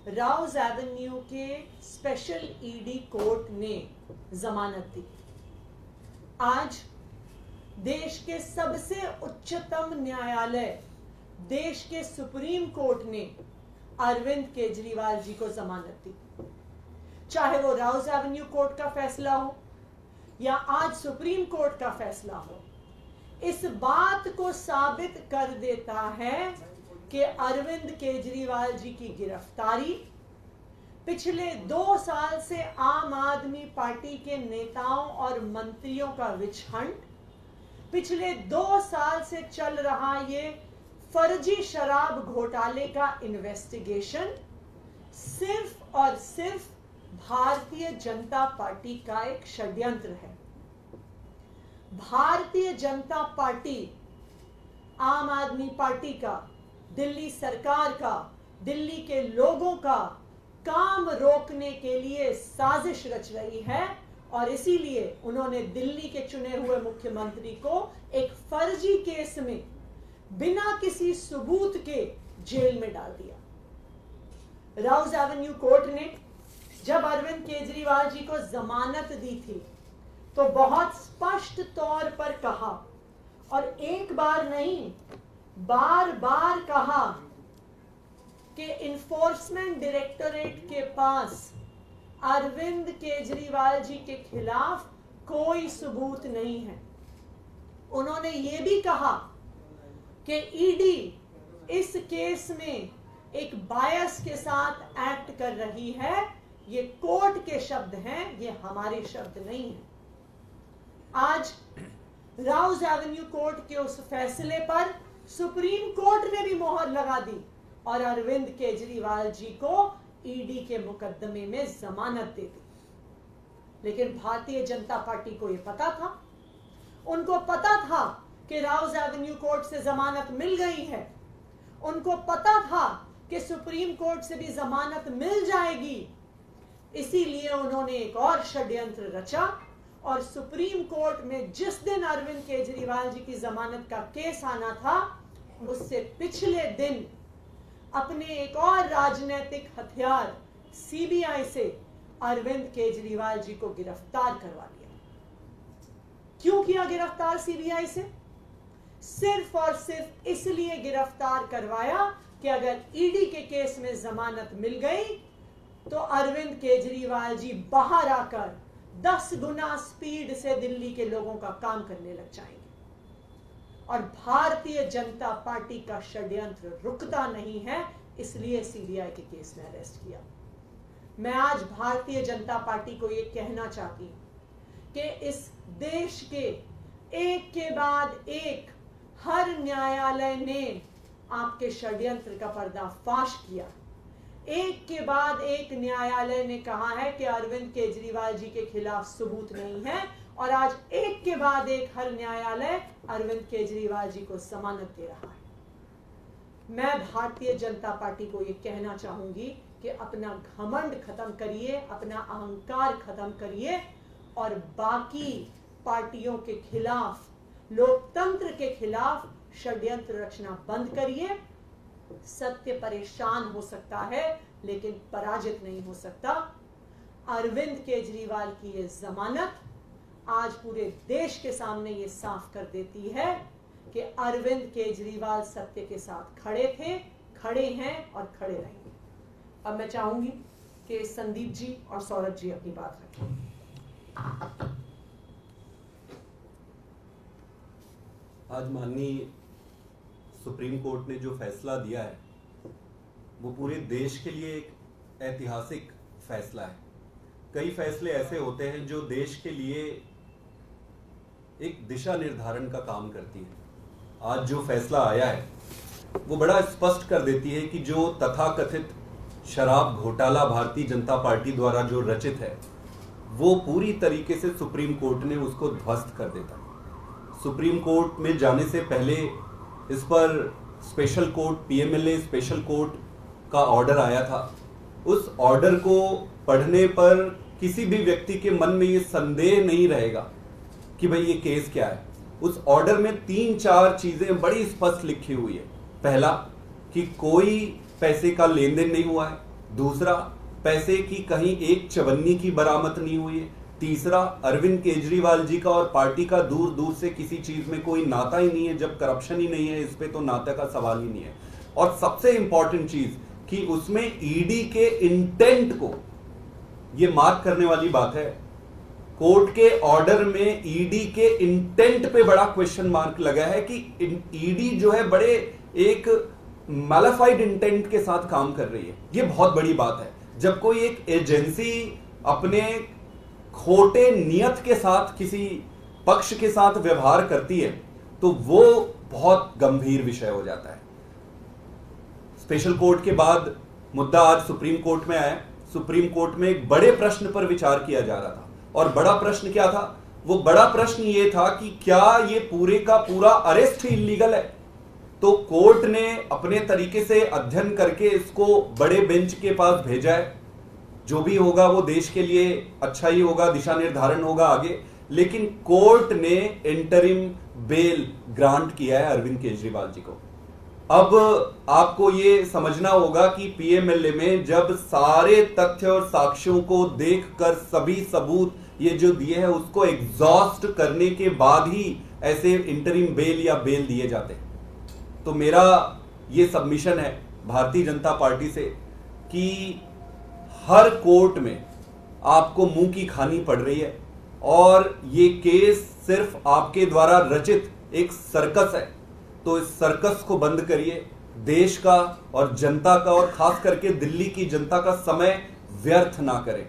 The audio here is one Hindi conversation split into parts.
राउज एवेन्यू के स्पेशल ईडी कोर्ट ने जमानत दी। आज देश के सबसे उच्चतम न्यायालय, देश के सुप्रीम कोर्ट ने अरविंद केजरीवाल जी को जमानत दी। चाहे वो राउज एवेन्यू कोर्ट का फैसला हो या आज सुप्रीम कोर्ट का फैसला हो, इस बात को साबित कर देता है कि अरविंद केजरीवाल जी की गिरफ्तारी पिछले 2 साल से आम आदमी पार्टी के नेताओं और मंत्रियों का विच हंट, पिछले 2 साल से चल रहा ये फर्जी शराब घोटाले का इन्वेस्टिगेशन सिर्फ और सिर्फ भारतीय जनता पार्टी का एक षड्यंत्र है। भारतीय जनता पार्टी आम आदमी पार्टी का, दिल्ली सरकार का, दिल्ली के लोगों का काम रोकने के लिए साजिश रच रही है और इसीलिए उन्होंने दिल्ली के चुने हुए मुख्यमंत्री को एक फर्जी केस में बिना किसी सबूत के जेल में डाल दिया। राउज एवेन्यू कोर्ट ने जब अरविंद केजरीवाल जी को जमानत दी थी तो बहुत स्पष्ट तौर पर कहा, और एक बार नहीं बार बार कहा, कि इन्फोर्समेंट डायरेक्टोरेट के पास अरविंद केजरीवाल जी के खिलाफ कोई सबूत नहीं है। उन्होंने यह भी कहा कि ईडी इस केस में एक बायस के साथ एक्ट कर रही है। ये कोर्ट के शब्द हैं, ये हमारे शब्द नहीं हैं। आज राउज एवेन्यू कोर्ट के उस फैसले पर सुप्रीम कोर्ट ने भी मोहर लगा दी और अरविंद केजरीवाल जी को ईडी के मुकदमे में जमानत दे दी। लेकिन भारतीय जनता पार्टी को यह पता था, उनको पता था कि राउज एवेन्यू कोर्ट से जमानत मिल गई है, उनको पता था कि सुप्रीम कोर्ट से भी जमानत मिल जाएगी। इसीलिए उन्होंने एक और षड्यंत्र रचा और सुप्रीम कोर्ट में जिस दिन अरविंद केजरीवाल जी की जमानत का केस आना था, उससे पिछले दिन अपने एक और राजनीतिक हथियार सीबीआई से अरविंद केजरीवाल जी को गिरफ्तार करवा लिया। क्यों किया गिरफ्तार सीबीआई से? सिर्फ और सिर्फ इसलिए गिरफ्तार करवाया कि अगर ईडी के केस में जमानत मिल गई तो अरविंद केजरीवाल जी बाहर आकर 10 गुना स्पीड से दिल्ली के लोगों का काम करने लग जाएंगे। और भारतीय जनता पार्टी का षड्यंत्र रुकता नहीं है, इसलिए सीबीआई के केस में अरेस्ट किया। मैं आज भारतीय जनता पार्टी को यह कहना चाहती हूं कि इस देश के एक के बाद एक हर न्यायालय ने आपके षड्यंत्र का पर्दाफाश किया। एक के बाद एक न्यायालय ने कहा है कि अरविंद केजरीवाल जी के खिलाफ सबूत नहीं है और आज एक के बाद एक हर न्यायालय अरविंद केजरीवाल जी को जमानत दे रहा है। मैं भारतीय जनता पार्टी को यह कहना चाहूंगी कि अपना घमंड खत्म करिए, अपना अहंकार खत्म करिए और बाकी पार्टियों के खिलाफ, लोकतंत्र के खिलाफ षड्यंत्र रचना बंद करिए। सत्य परेशान हो सकता है लेकिन पराजित नहीं हो सकता। अरविंद केजरीवाल की ये जमानत आज पूरे देश के सामने ये साफ कर देती है कि अरविंद केजरीवाल सत्य के साथ खड़े थे, खड़े हैं और खड़े रहेंगे। अब मैं चाहूंगी कि संदीप जी और सौरभ जी अपनी बात रखें। आज माननीय सुप्रीम कोर्ट ने जो फैसला दिया है वो पूरे देश के लिए एक ऐतिहासिक फैसला है। कई फैसले ऐसे होते हैं जो देश के लिए एक दिशा निर्धारण का काम करती है। आज जो फैसला आया है वो बड़ा स्पष्ट कर देती है कि जो तथाकथित शराब घोटाला भारतीय जनता पार्टी द्वारा जो रचित है वो पूरी तरीके से सुप्रीम कोर्ट ने उसको ध्वस्त कर देता है। सुप्रीम कोर्ट में जाने से पहले इस पर special court, PMLA special court का ऑर्डर आया था। उस ऑर्डर को पढ़ने पर किसी भी व्यक्ति के मन में ये संदेह नहीं रहेगा कि भाई ये केस क्या है। उस ऑर्डर में 3-4 चीजें बड़ी स्पष्ट लिखी हुई है। पहला कि कोई पैसे का लेन देन नहीं हुआ है। दूसरा, पैसे की कहीं एक चवन्नी की बरामद नहीं हुई है। तीसरा, अरविंद केजरीवाल जी का और पार्टी का दूर दूर से किसी चीज में कोई नाता ही नहीं है। जब करप्शन ही नहीं है, इस पे तो नाते का सवाल ही नहीं है। और सबसे इंपॉर्टेंट चीज कि उसमें ईडी के इंटेंट को, ये मार्क करने वाली बात है, कोर्ट के ऑर्डर में ईडी के इंटेंट पे बड़ा क्वेश्चन मार्क लगा है कि ईडी जो है बड़े एक मैलिफाइड इंटेंट के साथ काम कर रही है। ये बहुत बड़ी बात है। जब कोई एक एजेंसी अपने खोटे नियत के साथ किसी पक्ष के साथ व्यवहार करती है तो वो बहुत गंभीर विषय हो जाता है। स्पेशल कोर्ट के बाद मुद्दा आज सुप्रीम कोर्ट में आया। सुप्रीम कोर्ट में एक बड़े प्रश्न पर विचार किया जा रहा था, और बड़ा प्रश्न क्या था? वो बड़ा प्रश्न ये था कि क्या ये पूरे का पूरा अरेस्ट ही इलीगल है? तो कोर्ट ने अपने तरीके से अध्ययन करके इसको बड़े बेंच के पास भेजा है। जो भी होगा वो देश के लिए अच्छा ही होगा, दिशा निर्धारण होगा आगे। लेकिन कोर्ट ने इंटरिम बेल ग्रांट किया है अरविंद केजरीवाल जी को। अब आपको ये समझना होगा कि पीएमएलए में जब सारे तथ्य और साक्ष्यों को देखकर सभी सबूत ये जो दिए हैं उसको एग्जॉस्ट करने के बाद ही ऐसे इंटरिम बेल या बेल दिए जाते। तो मेरा ये सबमिशन है भारतीय जनता पार्टी से कि हर कोर्ट में आपको मुंह की खानी पड़ रही है, और ये केस सिर्फ आपके द्वारा रचित एक सर्कस है। तो इस सर्कस को बंद करिए। देश का और जनता का और खास करके दिल्ली की जनता का समय व्यर्थ ना करें।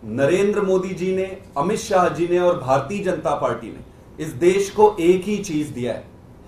नरेंद्र मोदी जी ने, अमित शाह जी ने और भारतीय जनता पार्टी ने इस देश को एक ही चीज दिया है।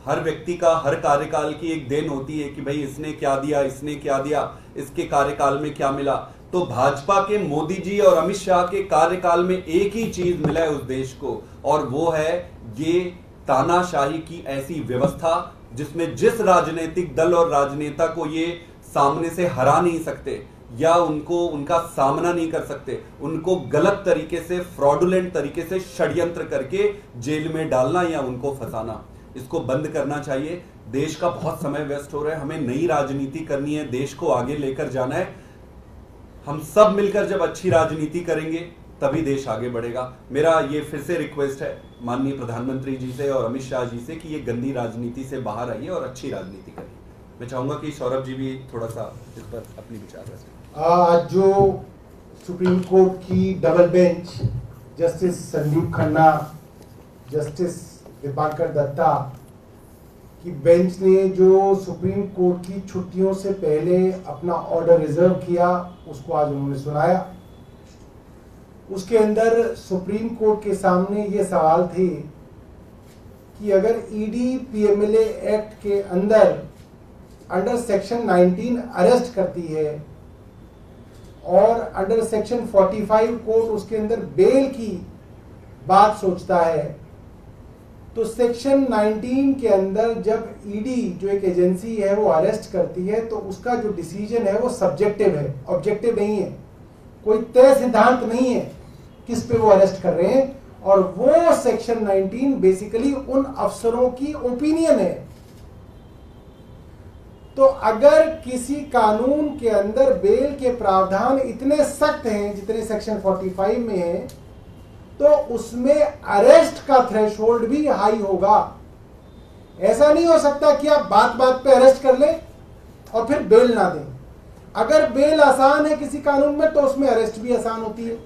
हर व्यक्ति का हर कार्यकाल की एक देन होती है कि भाई इसने क्या दिया, इसने क्या दिया, इसके कार्यकाल में क्या मिला। तो भाजपा के मोदी जी और अमित शाह के कार्यकाल में एक ही चीज मिला है उस देश को, और वो है ये तानाशाही की ऐसी व्यवस्था जिसमें जिस राजनीतिक दल और राजनेता को ये सामने से हरा नहीं सकते या उनका सामना नहीं कर सकते, उनको गलत तरीके से, फ्रॉडुलेंट तरीके से षड्यंत्र करके जेल में डालना या उनको फंसाना, इसको बंद करना चाहिए। देश का बहुत समय वेस्ट हो रहा है। हमें नई राजनीति करनी है, देश को आगे लेकर जाना है। हम सब मिलकर जब अच्छी राजनीति करेंगे तभी देश आगे बढ़ेगा। मेरा ये फिर से रिक्वेस्ट है माननीय प्रधानमंत्री जी से और अमित शाह जी से कि ये गंदी राजनीति से बाहर आइए और अच्छी राजनीति करिए। मैं चाहूंगा कि सौरभ जी भी थोड़ा सा इस पर अपनी विचार रखें। आज जो सुप्रीम कोर्ट की double bench justice Sandeep Khanna, justice Dipankar Datta की बेंच ने जो सुप्रीम कोर्ट की छुट्टियों से पहले अपना ऑर्डर रिजर्व किया, उसको आज उन्होंने सुनाया। उसके अंदर सुप्रीम कोर्ट के सामने ये सवाल थे कि अगर ईडी पीएमएलए एक्ट के अंडर सेक्शन 19 अरेस्ट करती है और अंडर सेक्शन 45 कोर्ट उसके अंदर बेल की बात सोचता है, तो सेक्शन 19 के अंदर जब ईडी जो एक एजेंसी है वो अरेस्ट करती है तो उसका जो डिसीजन है वो सब्जेक्टिव है, ऑब्जेक्टिव नहीं है। कोई तय सिद्धांत नहीं है किस पे वो अरेस्ट कर रहे हैं, और वो सेक्शन 19 बेसिकली उन अफसरों की ओपिनियन है। तो अगर किसी कानून के अंदर बेल के प्रावधान इतने सख्त हैं जितने सेक्शन 45 में है, तो उसमें अरेस्ट का थ्रेशोल्ड भी हाई होगा। ऐसा नहीं हो सकता कि आप बात बात पे अरेस्ट कर लें और फिर बेल ना दें। अगर बेल आसान है किसी कानून में तो उसमें अरेस्ट भी आसान होती है,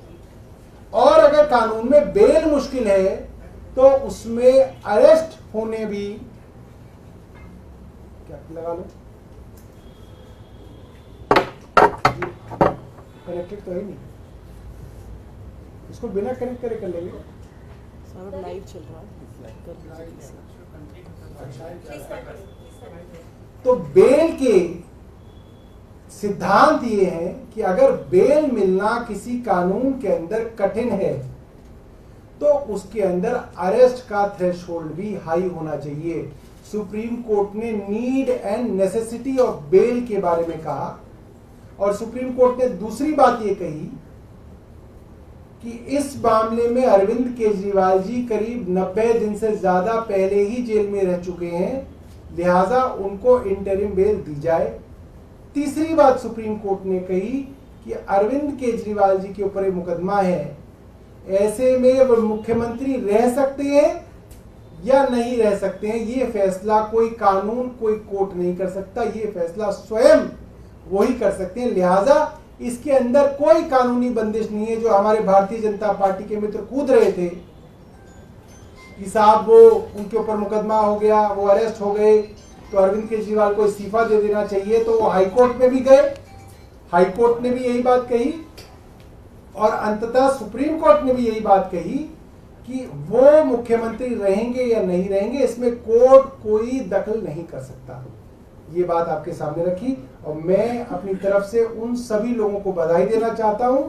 और अगर कानून में बेल मुश्किल है तो उसमें अरेस्ट होने भी, क्या लगा लो, कनेक्टेड तो है नहीं, इसको बिना कनेक्ट करे कर लेंगे। सर लाइव चल रहा है। तो बेल के सिद्धांत ये है कि अगर बेल मिलना किसी कानून के अंदर कठिन है तो उसके अंदर अरेस्ट का थ्रेशोल्ड भी हाई होना चाहिए। सुप्रीम कोर्ट ने need and necessity of bail के बारे में कहा, और सुप्रीम कोर्ट ने दूसरी बात ये कही कि इस मामले में अरविंद केजरीवाल जी करीब 90 दिन से ज्यादा पहले ही जेल में रह चुके हैं, लिहाजा उनको इंटरिम बेल दी जाए। तीसरी बात सुप्रीम कोर्ट ने कही कि अरविंद केजरीवाल जी के ऊपर एक मुकदमा है, ऐसे में वो मुख्यमंत्री रह सकते हैं या नहीं रह सकते हैं, ये फैसला कोई कानून, कोई कोर्ट नहीं कर सकता, ये फैसला स्वयं वही कर सकते हैं। लिहाजा इसके अंदर कोई कानूनी बंदिश नहीं है। जो हमारे भारतीय जनता पार्टी के मित्र कूद रहे थे कि साहब वो उनके ऊपर मुकदमा हो गया, वो अरेस्ट हो गए, तो अरविंद केजरीवाल को इस्तीफा दे देना चाहिए, तो वो हाईकोर्ट में भी गए, हाईकोर्ट ने भी यही बात कही और अंततः सुप्रीम कोर्ट ने भी यही बात कही कि वो मुख्यमंत्री रहेंगे या नहीं रहेंगे, इसमें कोर्ट कोई दखल नहीं कर सकता। ये बात आपके सामने रखी और मैं अपनी तरफ से उन सभी लोगों को बधाई देना चाहता हूं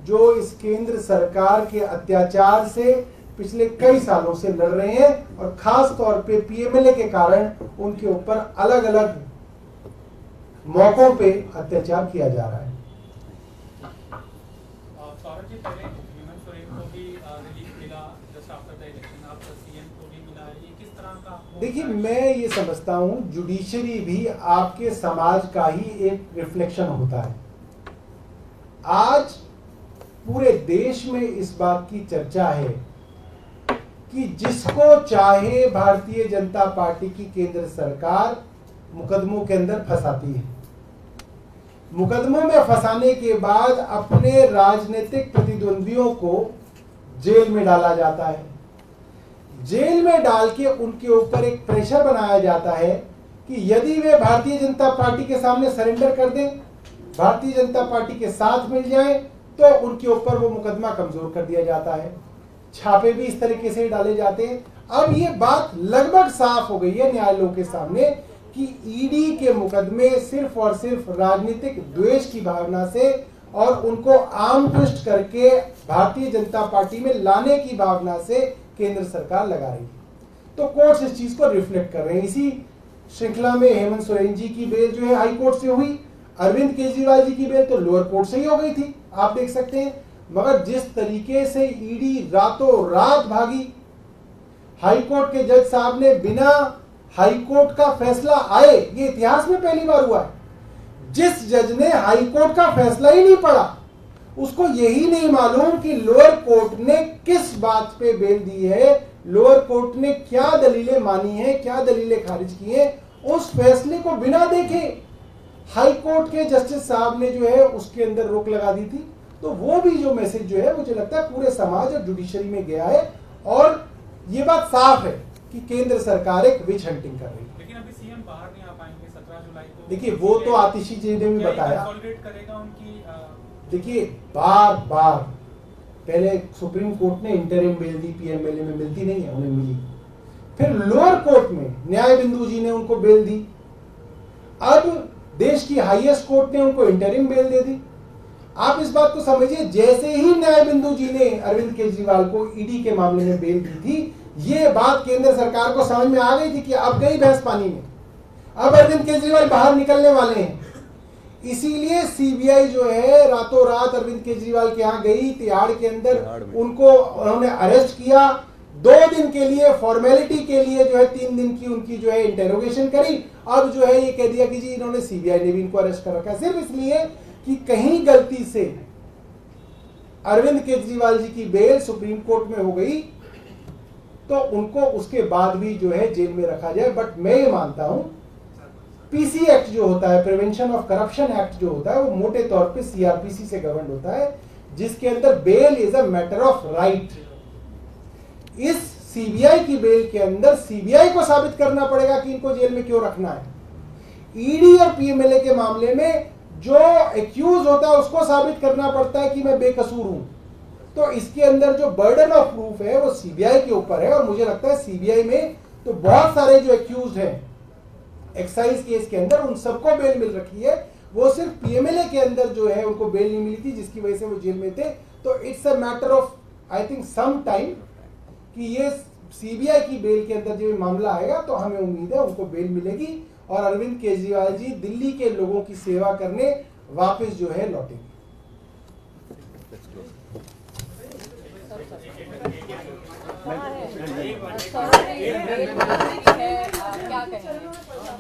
जो इस केंद्र सरकार के अत्याचार से पिछले कई सालों से लड़ रहे हैं और खास तौर पे पीएमएलए के कारण उनके ऊपर अलग अलग मौकों पे अत्याचार किया जा रहा है। सौरभ जी, पहले हेमंत सोरेन को भी रिलीफ मिला जस्ट आफ्टर द इलेक्शन, अब सीएम को भी मिला है, ये किस तरह का? देखिए, मैं ये समझता हूं जुडिशरी भी आपके समाज का ही एक रिफ्लेक्शन होता है। आज पूरे देश में इस बात की चर्चा है कि जिसको चाहे भारतीय जनता पार्टी की केंद्र सरकार मुकदमों के अंदर फंसाती है। मुकदमों में फंसाने के बाद अपने राजनीतिक प्रतिद्वंदियों को जेल में डाला जाता है। जेल में डाल के उनके ऊपर एक प्रेशर बनाया जाता है कि यदि वे भारतीय जनता पार्टी के सामने सरेंडर कर दें, भारतीय जनता पार्टी के साथ मिल जाएं, तो उनके ऊपर वो मुकदमा कमजोर कर दिया जाता है। छापे भी इस तरीके से डाले जाते हैं। अब ये बात लगभग साफ हो गई है न्यायालयों के सामने कि ईडी के मुकदमे सिर्फ और सिर्फ राजनीतिक द्वेष की भावना से और उनको आम ट्विस्ट करके भारतीय जनता पार्टी में लाने की भावना से केंद्र सरकार लगा रही है। तो कोर्ट्स इस चीज को रिफ्लेक्ट कर रहे हैं। इसी श्रृंखला में हेमंत सोरेन जी की बेल जो है हाई कोर्ट से हुई, अरविंद केजरीवाल जी की बेल तो लोअर कोर्ट से ही हो गई थी, आप देख सकते हैं। मगर जिस तरीके से ईडी रातों रात भागी, हाई कोर्ट के जज साहब ने बिना हाई कोर्ट का फैसला आए, ये इतिहास में पहली बार हुआ है, जिस जज ने हाई कोर्ट का फैसला ही नहीं पढ़ा, उसको यही नहीं मालूम कि लोअर कोर्ट ने किस बात पे बेल दी है, लोअर कोर्ट ने क्या दलीलें मानी है, क्या दलीलें खारिज की है, उस फैसले को बिना देखे हाई कोर्ट के जस्टिस साहब ने जो है उसके अंदर रोक लगा दी थी। तो वो भी जो मैसेज जो है मुझे लगता है पूरे समाज और जुडिशरी में गया है और ये बात साफ है कि केंद्र सरकार एक विच हंटिंग कर रही है। लेकिन अभी सीएम बाहर नहीं आ पाएंगे 17 जुलाई को। देखिए, वो तो आतिशी जी ने भी बताया। करेगा उनकी देखिए, बार बार पहले सुप्रीम कोर्ट ने इंटरिम बेल दी, पीएमएलए में मिलती नहीं है, उन्हें मिली। फिर लोअर कोर्ट में न्याय बिंदु जी ने उनको बेल दी। अब देश की हाईएस्ट कोर्ट ने उनको इंटरिम बेल दे दी। आप इस बात को समझिए, जैसे ही न्याय बिंदु जी ने अरविंद केजरीवाल को ईडी के मामले में बेल दी थी, ये बात केंद्र सरकार को समझ में आ गई थी कि अब गई भैंस पानी में, अब अरविंद केजरीवाल बाहर निकलने वाले हैं। इसीलिए सीबीआई जो है रातों रात अरविंद केजरीवाल के यहाँ गई, तिहाड़ के अंदर उनको उन्होंने अरेस्ट किया। 2 दिन के लिए फॉर्मेलिटी के लिए जो है 3 दिन की उनकी जो है इंटेरोगेशन करी। अब जो है ये कह दिया कि जी इन्होंने, सीबीआई ने भी इनको अरेस्ट कर रखा है, सिर्फ इसलिए कि कहीं गलती से अरविंद केजरीवाल जी की बेल सुप्रीम कोर्ट में हो गई तो उनको उसके बाद भी जो है जेल में रखा जाए। बट मैं ये मानता हूं पीसी एक्ट जो होता है, प्रिवेंशन ऑफ करप्शन एक्ट जो होता है, वो मोटे तौर पे सीआरपीसी से गवर्न होता है, जिसके अंदर bail is a matter of right. इस सीबीआई की बेल के अंदर सीबीआई को साबित करना पड़ेगा कि इनको जेल में क्यों रखना है। ईडी और पीएमएलए के मामले में जो एक्यूज होता है उसको साबित करना पड़ता है कि मैं बेकसूर हूं। तो इसके अंदर जो बर्डन ऑफ प्रूफ है वो सीबीआई के ऊपर है और मुझे लगता है सीबीआई में तो बहुत सारे जो एक्यूज हैं एक्साइज केस के अंदर, उन सबको बेल मिल रखी है। वो सिर्फ पीएमएलए के अंदर जो है उनको बेल नहीं मिली थी, जिसकी वजह से वो जेल में थे। तो it's a matter of I think some time कि ये सीबीआई की बेल के अंदर जब मामला आएगा तो हमें उम्मीद है उनको बेल मिलेगी और अरविंद केजरीवाल जी दिल्ली के लोगों की सेवा करने वापस जो है लौटेंगे। क्या कहें?